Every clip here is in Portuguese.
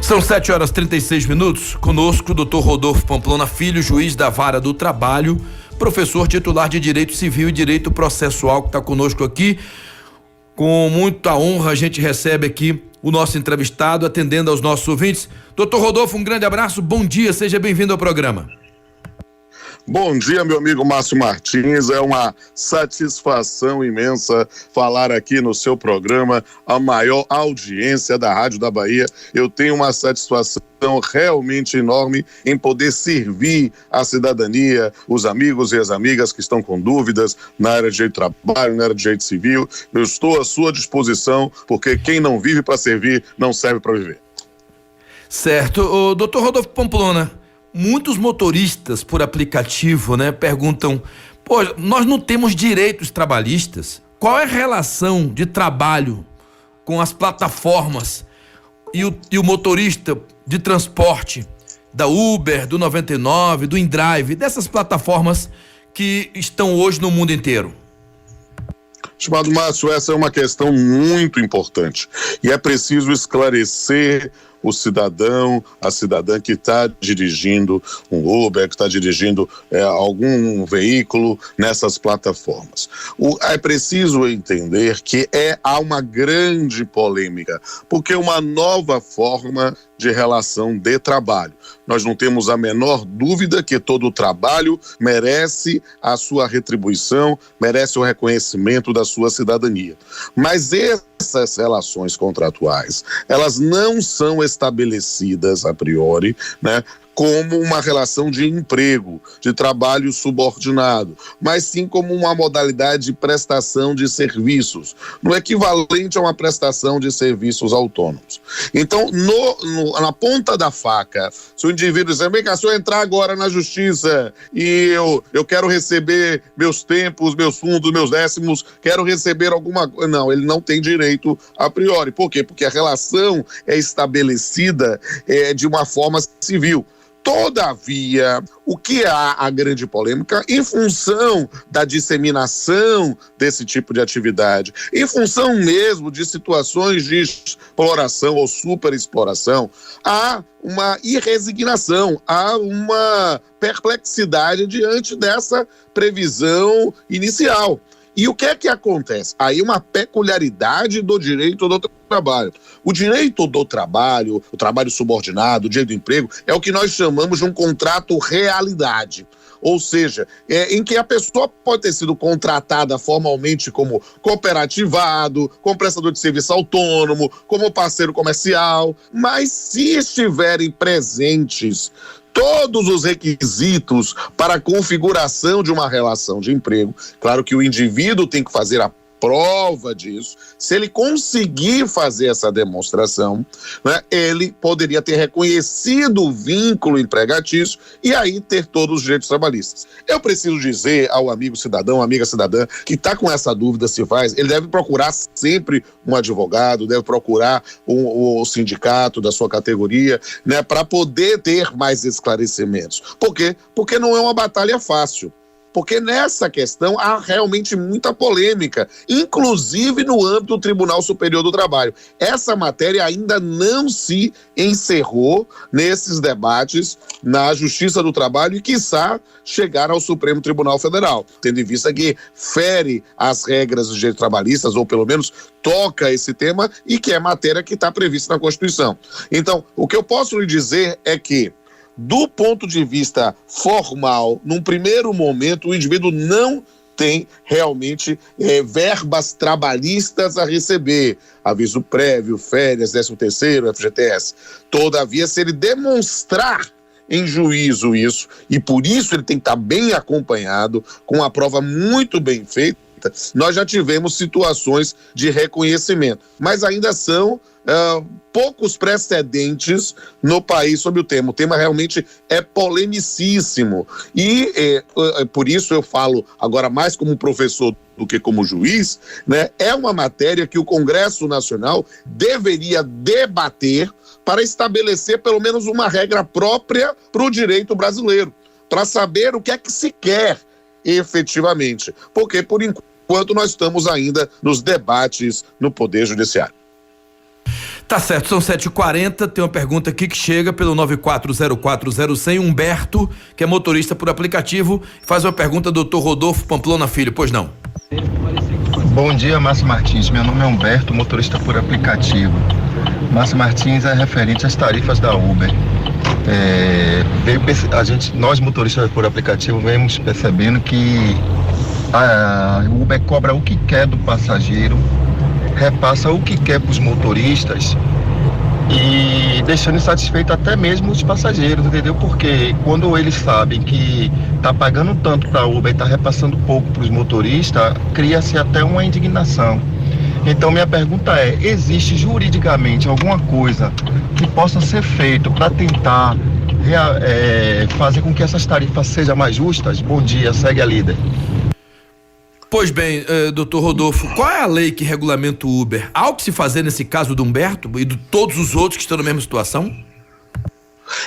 São 7h36. Conosco, Dr. Rodolfo Pamplona Filho, juiz da Vara do Trabalho, professor titular de Direito Civil e Direito Processual, que está conosco aqui. Com muita honra, a gente recebe aqui o nosso entrevistado, atendendo aos nossos ouvintes. Dr. Rodolfo, um grande abraço, bom dia, seja bem-vindo ao programa. Bom dia, meu amigo Márcio Martins, é uma satisfação imensa falar aqui no seu programa, a maior audiência da Rádio da Bahia. Eu tenho uma satisfação realmente enorme em poder servir a cidadania, os amigos e as amigas que estão com dúvidas na área de direito do trabalho, na área de direito civil. Eu estou à sua disposição, porque quem não vive para servir, não serve para viver. Certo. O doutor Rodolfo Pamplona, muitos motoristas por aplicativo, perguntam, nós não temos direitos trabalhistas? Qual é a relação de trabalho com as plataformas e o motorista de transporte da Uber, do 99, do InDrive, dessas plataformas que estão hoje no mundo inteiro? Estimado Márcio, essa é uma questão muito importante e é preciso esclarecer o cidadão, a cidadã que está dirigindo um Uber, que está dirigindo algum veículo nessas plataformas. É preciso entender que há uma grande polêmica, porque é uma nova forma de relação de trabalho. Nós não temos a menor dúvida que todo trabalho merece a sua retribuição, merece o reconhecimento da sua cidadania. Mas essas relações contratuais, elas não são estabelecidas a priori, como uma relação de emprego, de trabalho subordinado, mas sim como uma modalidade de prestação de serviços, no equivalente a uma prestação de serviços autônomos. Então, na ponta da faca, se o indivíduo dizer, vem cá, se eu entrar agora na justiça e eu quero receber meus tempos, meus fundos, meus décimos, quero receber alguma coisa, não, ele não tem direito a priori. Por quê? Porque a relação é estabelecida de uma forma civil. Todavia, o que há a grande polêmica, em função da disseminação desse tipo de atividade, em função mesmo de situações de exploração ou superexploração, há uma irresignação, há uma perplexidade diante dessa previsão inicial. E o que é que acontece? Aí uma peculiaridade do direito do trabalho. O direito do trabalho, o trabalho subordinado, o direito do emprego, é o que nós chamamos de um contrato realidade. Ou seja, em que a pessoa pode ter sido contratada formalmente como cooperativado, como prestador de serviço autônomo, como parceiro comercial, mas se estiverem presentes todos os requisitos para a configuração de uma relação de emprego, claro que o indivíduo tem que fazer a prova disso. Se ele conseguir fazer essa demonstração, ele poderia ter reconhecido o vínculo empregatício e aí ter todos os direitos trabalhistas. Eu preciso dizer ao amigo cidadão, amiga cidadã, que está com essa dúvida se faz, ele deve procurar sempre um advogado, deve procurar o sindicato da sua categoria, para poder ter mais esclarecimentos. Por quê? Porque não é uma batalha fácil. Porque nessa questão há realmente muita polêmica, inclusive no âmbito do Tribunal Superior do Trabalho. Essa matéria ainda não se encerrou nesses debates na Justiça do Trabalho e, quiçá, chegar ao Supremo Tribunal Federal, tendo em vista que fere as regras dos direitos trabalhistas, ou pelo menos toca esse tema, e que é matéria que está prevista na Constituição. Então, o que eu posso lhe dizer é que, do ponto de vista formal, num primeiro momento, o indivíduo não tem realmente verbas trabalhistas a receber, aviso prévio, férias, 13º, FGTS. Todavia, se ele demonstrar em juízo isso, e por isso ele tem que estar bem acompanhado, com a prova muito bem feita, nós já tivemos situações de reconhecimento, mas ainda são poucos precedentes no país sobre o tema. O tema realmente é polemicíssimo e por isso eu falo agora mais como professor do que como juiz, é uma matéria que o Congresso Nacional deveria debater para estabelecer pelo menos uma regra própria para o direito brasileiro, para saber o que é que se quer efetivamente, porque por enquanto nós estamos ainda nos debates no Poder Judiciário. Tá certo, são 7h40, tem uma pergunta aqui que chega pelo 94040100, Humberto, que é motorista por aplicativo, faz uma pergunta, doutor Rodolfo Pamplona Filho, pois não? Bom dia, Márcio Martins, meu nome é Humberto, motorista por aplicativo. Márcio Martins é referente às tarifas da Uber. Nós motoristas por aplicativo vemos percebendo que a Uber cobra o que quer do passageiro, repassa o que quer para os motoristas e deixando insatisfeito até mesmo os passageiros, entendeu? Porque quando eles sabem que tá pagando tanto para a Uber e tá repassando pouco para os motoristas, cria-se até uma indignação. Então minha pergunta é, existe juridicamente alguma coisa que possa ser feito para tentar fazer com que essas tarifas sejam mais justas? Bom dia, segue a líder. Pois bem, doutor Rodolfo, qual é a lei que regulamenta o Uber? Há o que se fazer nesse caso do Humberto e de todos os outros que estão na mesma situação?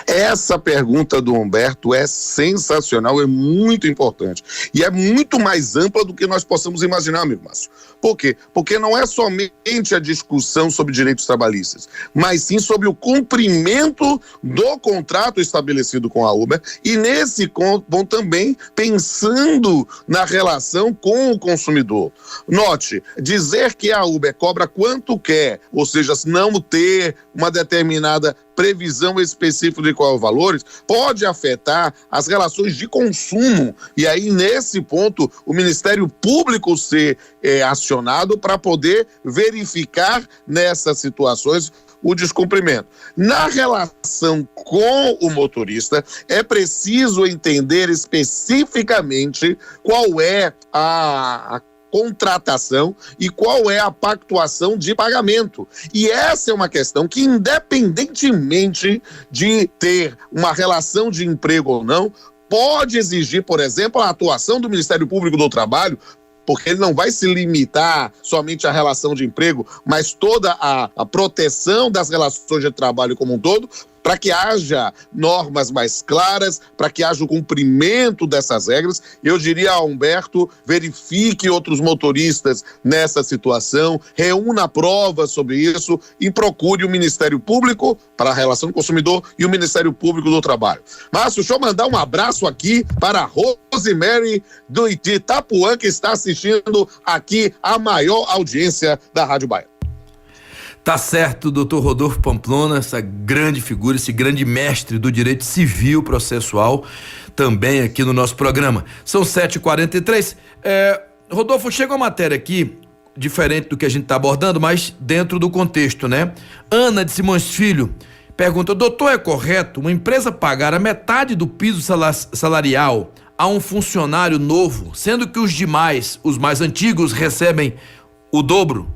Essa pergunta do Humberto é sensacional, é muito importante e é muito mais ampla do que nós possamos imaginar, amigo Márcio. Por quê? Porque não é somente a discussão sobre direitos trabalhistas, mas sim sobre o cumprimento do contrato estabelecido com a Uber e nesse ponto também pensando na relação com o consumidor. Note, dizer que a Uber cobra quanto quer, ou seja, não ter uma determinada previsão específica de qual valores, pode afetar as relações de consumo. E aí, nesse ponto, o Ministério Público ser acionado para poder verificar nessas situações o descumprimento. Na relação com o motorista, é preciso entender especificamente qual é a contratação e qual é a pactuação de pagamento. E essa é uma questão que, independentemente de ter uma relação de emprego ou não, pode exigir, por exemplo, a atuação do Ministério Público do Trabalho, porque ele não vai se limitar somente à relação de emprego, mas toda a proteção das relações de trabalho como um todo, para que haja normas mais claras, para que haja o cumprimento dessas regras. Eu diria a Humberto, verifique outros motoristas nessa situação, reúna provas sobre isso e procure o Ministério Público para a relação do consumidor e o Ministério Público do Trabalho. Márcio, deixa eu mandar um abraço aqui para a Rosemary de Itapuã, que está assistindo aqui a maior audiência da Rádio Bahia. Tá certo, doutor Rodolfo Pamplona, essa grande figura, esse grande mestre do direito civil processual, também aqui no nosso programa. São 7h43. Rodolfo, chega uma matéria aqui, diferente do que a gente está abordando, mas dentro do contexto, né? Ana de Simões Filho pergunta, doutor, é correto uma empresa pagar a metade do piso salarial a um funcionário novo, sendo que os demais, os mais antigos, recebem o dobro?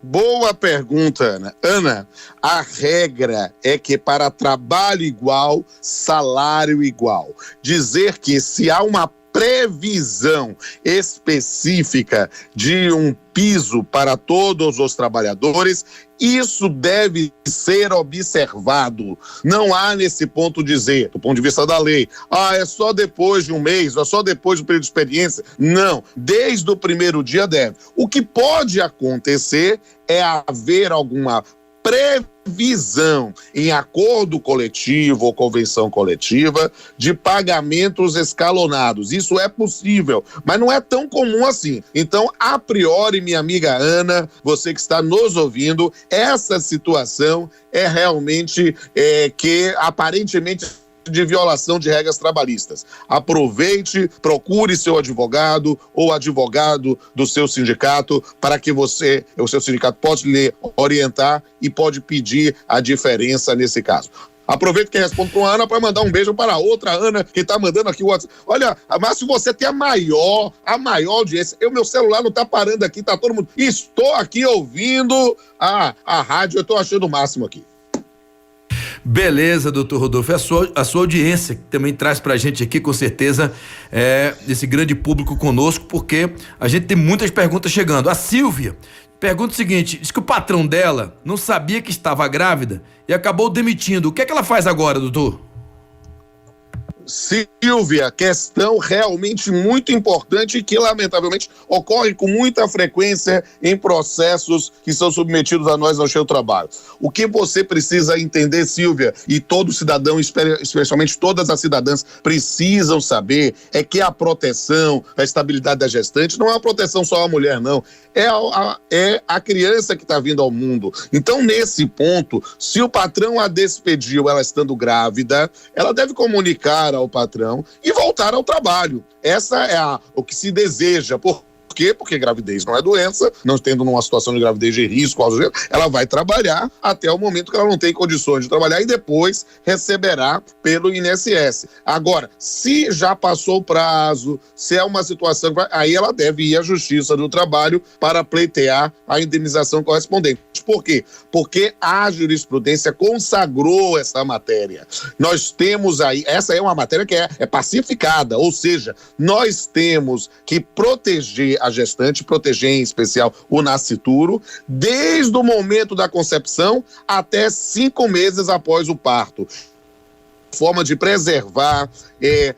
Boa pergunta, Ana. Ana, a regra é que para trabalho igual, salário igual. Dizer que se há uma previsão específica de um piso para todos os trabalhadores, isso deve ser observado. Não há nesse ponto dizer, do ponto de vista da lei, é só depois de um mês, é só depois do período de experiência. Não, desde o primeiro dia deve. O que pode acontecer é haver alguma previsão em acordo coletivo ou convenção coletiva de pagamentos escalonados. Isso é possível, mas não é tão comum assim. Então, a priori, minha amiga Ana, você que está nos ouvindo, essa situação é realmente que aparentemente de violação de regras trabalhistas. Aproveite, procure seu advogado ou advogado do seu sindicato para que o seu sindicato possa lhe orientar e pode pedir a diferença nesse caso. Aproveito que respondo para uma Ana para mandar um beijo para a outra Ana que está mandando aqui o WhatsApp. Olha, Márcio, você tem a maior audiência. Meu celular não está parando aqui, tá todo mundo. Estou aqui ouvindo a rádio, eu estou achando o máximo aqui. Beleza, doutor Rodolfo, a sua audiência que também traz pra gente aqui, com certeza, esse grande público conosco, porque a gente tem muitas perguntas chegando. A Silvia pergunta o seguinte, diz que o patrão dela não sabia que estava grávida e acabou demitindo. O que é que ela faz agora, doutor? Silvia, questão realmente muito importante e que, lamentavelmente, ocorre com muita frequência em processos que são submetidos a nós ao seu trabalho. O que você precisa entender, Silvia, e todo cidadão, especialmente todas as cidadãs, precisam saber é que a proteção, a estabilidade da gestante não é uma proteção só à mulher, não. É a criança que está vindo ao mundo. Então, nesse ponto, se o patrão a despediu, ela estando grávida, ela deve comunicar ao patrão e voltar ao trabalho. Essa é o que se deseja. Por quê? Porque gravidez não é doença, não tendo numa situação de gravidez de risco, ela vai trabalhar até o momento que ela não tem condições de trabalhar e depois receberá pelo INSS. Agora, se já passou o prazo, se é uma situação, aí ela deve ir à Justiça do Trabalho para pleitear a indenização correspondente. Por quê? Porque a jurisprudência consagrou essa matéria. Nós temos aí, essa é uma matéria que é pacificada, ou seja, nós temos que proteger a gestante, proteger em especial o nascituro, desde o momento da concepção até 5 meses após o parto. Forma de preservar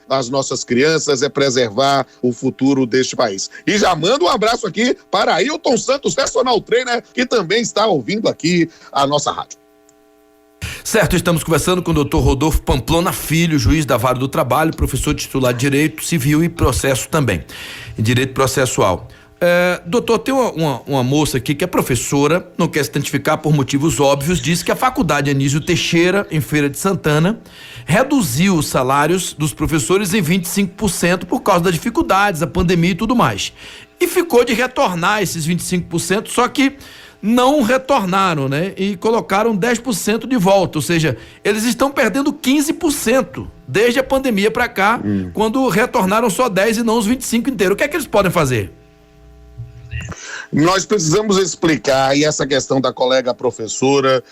as nossas crianças, é preservar o futuro deste país. E já mando um abraço aqui para Ailton Santos, personal trainer, que também está ouvindo aqui a nossa rádio. Certo, estamos conversando com o Dr. Rodolfo Pamplona Filho, juiz da Vara do Trabalho, professor titular de Direito Civil e Processo também, em Direito Processual. Doutor, tem uma moça aqui que é professora, não quer se identificar por motivos óbvios, diz que a Faculdade Anísio Teixeira, em Feira de Santana, reduziu os salários dos professores em 25% por causa das dificuldades, a pandemia e tudo mais. E ficou de retornar esses 25%, só que não retornaram, né? E colocaram 10% de volta, ou seja, eles estão perdendo 15% desde a pandemia para cá, quando retornaram só 10% e não os 25% inteiros. O que é que eles podem fazer? Nós precisamos explicar, e essa questão da colega professora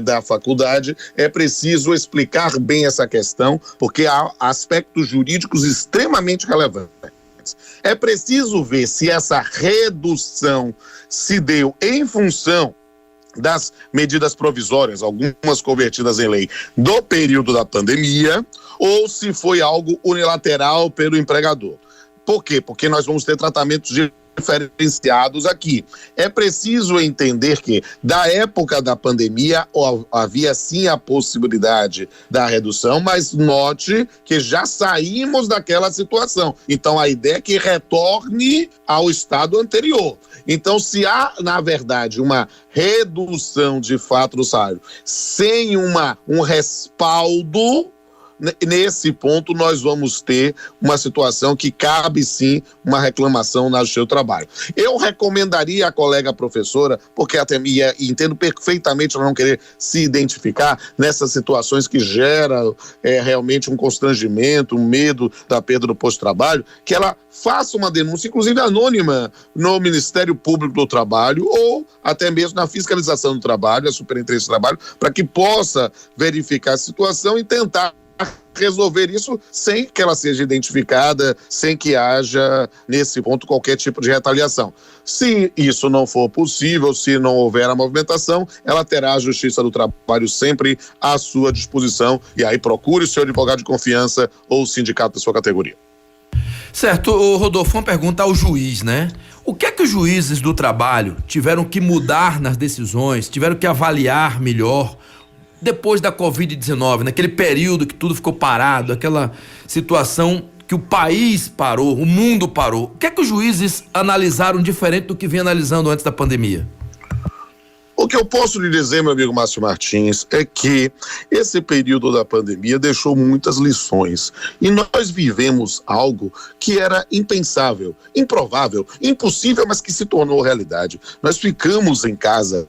da faculdade, é preciso explicar bem essa questão, porque há aspectos jurídicos extremamente relevantes. É preciso ver se essa redução se deu em função das medidas provisórias, algumas convertidas em lei, do período da pandemia, ou se foi algo unilateral pelo empregador. Por quê? Porque nós vamos ter tratamentos diferenciados aqui. É preciso entender que, da época da pandemia, havia sim a possibilidade da redução, mas note que já saímos daquela situação. Então, a ideia é que retorne ao estado anterior. Então, se há, na verdade, uma redução de fato do salário, sem um respaldo, nesse ponto nós vamos ter uma situação que cabe sim uma reclamação no seu trabalho. Eu recomendaria à colega professora, porque até entendo perfeitamente ela não querer se identificar nessas situações que geram realmente um constrangimento, um medo da perda do posto de trabalho, que ela faça uma denúncia, inclusive anônima, no Ministério Público do Trabalho ou até mesmo na fiscalização do trabalho, a Superintendência do Trabalho, para que possa verificar a situação e tentar resolver isso sem que ela seja identificada, sem que haja, nesse ponto, qualquer tipo de retaliação. Se isso não for possível, se não houver a movimentação, ela terá a Justiça do Trabalho sempre à sua disposição, e aí procure o seu advogado de confiança ou o sindicato da sua categoria. Certo, Rodolfo, uma pergunta ao juiz, né? O que é que os juízes do trabalho tiveram que mudar nas decisões, tiveram que avaliar melhor depois da Covid-19, naquele período que tudo ficou parado, aquela situação que o país parou, o mundo parou? O que é que os juízes analisaram diferente do que vinha analisando antes da pandemia? O que eu posso lhe dizer, meu amigo Márcio Martins, é que esse período da pandemia deixou muitas lições. E nós vivemos algo que era impensável, improvável, impossível, mas que se tornou realidade. Nós ficamos em casa.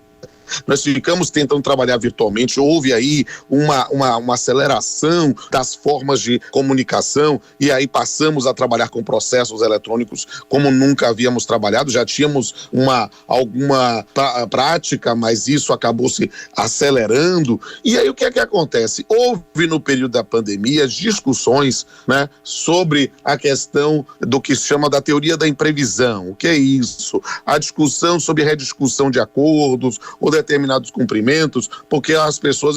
Nós ficamos tentando trabalhar virtualmente, houve aí uma aceleração das formas de comunicação e aí passamos a trabalhar com processos eletrônicos como nunca havíamos trabalhado, já tínhamos alguma prática, mas isso acabou se acelerando. E aí o que é que acontece? Houve no período da pandemia discussões, né, sobre a questão do que se chama da teoria da imprevisão. O que é isso? A discussão sobre rediscussão de acordos ou determinados cumprimentos, porque as pessoas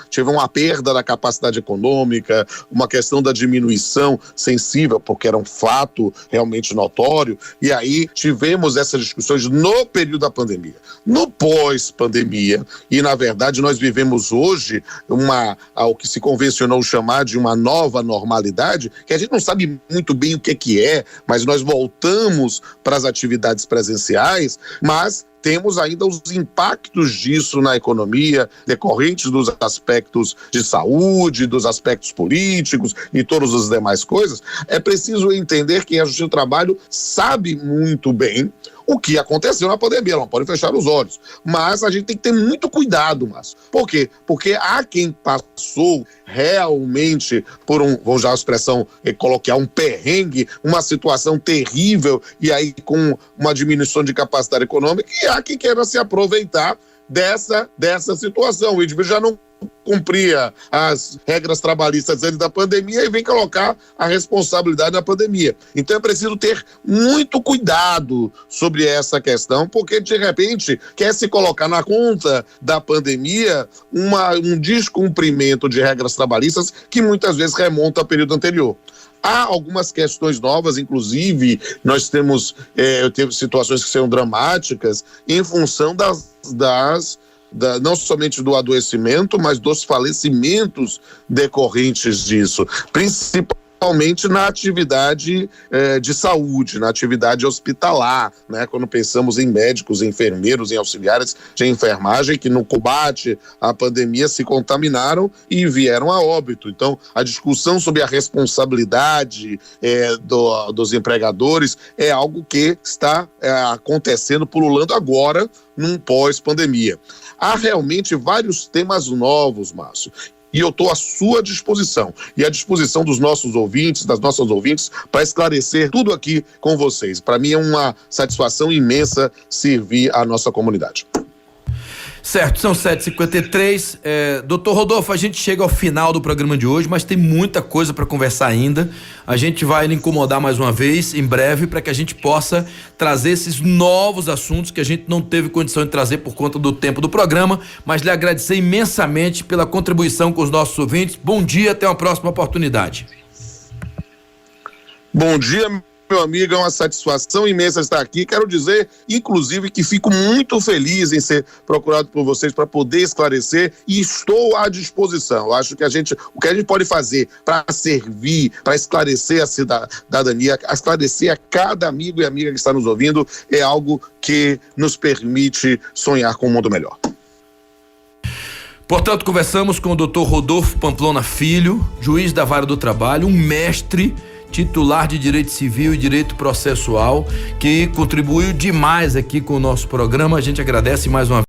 tiveram uma perda da capacidade econômica, uma questão da diminuição sensível, porque era um fato realmente notório, e aí tivemos essas discussões no período da pandemia. No pós-pandemia, e na verdade nós vivemos hoje o que se convencionou chamar de uma nova normalidade, que a gente não sabe muito bem o que é, mas nós voltamos para as atividades presenciais, mas temos ainda os impactos disso na economia, decorrentes dos aspectos de saúde, dos aspectos políticos e todas as demais coisas. É preciso entender que a Justiça do Trabalho sabe muito bem o que aconteceu na pandemia, não pode fechar os olhos. Mas a gente tem que ter muito cuidado, Márcio. Por quê? Porque há quem passou realmente por vou usar a expressão coloquial, um perrengue, uma situação terrível, e aí com uma diminuição de capacidade econômica, e há quem queira se aproveitar dessa situação. O indivíduo já não cumpria as regras trabalhistas antes da pandemia e vem colocar a responsabilidade na pandemia. Então é preciso ter muito cuidado sobre essa questão, porque de repente quer se colocar na conta da pandemia um descumprimento de regras trabalhistas que muitas vezes remonta ao período anterior. Há algumas questões novas, inclusive nós temos situações que são dramáticas em função não somente do adoecimento, mas dos falecimentos decorrentes disso, principalmente na atividade de saúde, na atividade hospitalar, né? Quando pensamos em médicos, enfermeiros, em auxiliares de enfermagem que no combate à pandemia se contaminaram e vieram a óbito. Então, a discussão sobre a responsabilidade dos empregadores é algo que está acontecendo, pululando agora num pós-pandemia. Há realmente vários temas novos, Márcio, e eu estou à sua disposição e à disposição dos nossos ouvintes, das nossas ouvintes, para esclarecer tudo aqui com vocês. Para mim é uma satisfação imensa servir a nossa comunidade. Certo, são 7h53. Doutor Rodolfo, a gente chega ao final do programa de hoje, mas tem muita coisa para conversar ainda. A gente vai lhe incomodar mais uma vez, em breve, para que a gente possa trazer esses novos assuntos que a gente não teve condição de trazer por conta do tempo do programa, mas lhe agradecer imensamente pela contribuição com os nossos ouvintes. Bom dia, até uma próxima oportunidade. Bom dia, meu amigo, é uma satisfação imensa estar aqui. Quero dizer, inclusive, que fico muito feliz em ser procurado por vocês para poder esclarecer e estou à disposição. Eu acho que o que a gente pode fazer para servir, para esclarecer a cidadania, esclarecer a cada amigo e amiga que está nos ouvindo, é algo que nos permite sonhar com um mundo melhor. Portanto, conversamos com o Dr. Rodolfo Pamplona Filho, juiz da Vara do Trabalho, um mestre titular de Direito Civil e Direito Processual, que contribuiu demais aqui com o nosso programa. A gente agradece mais uma vez.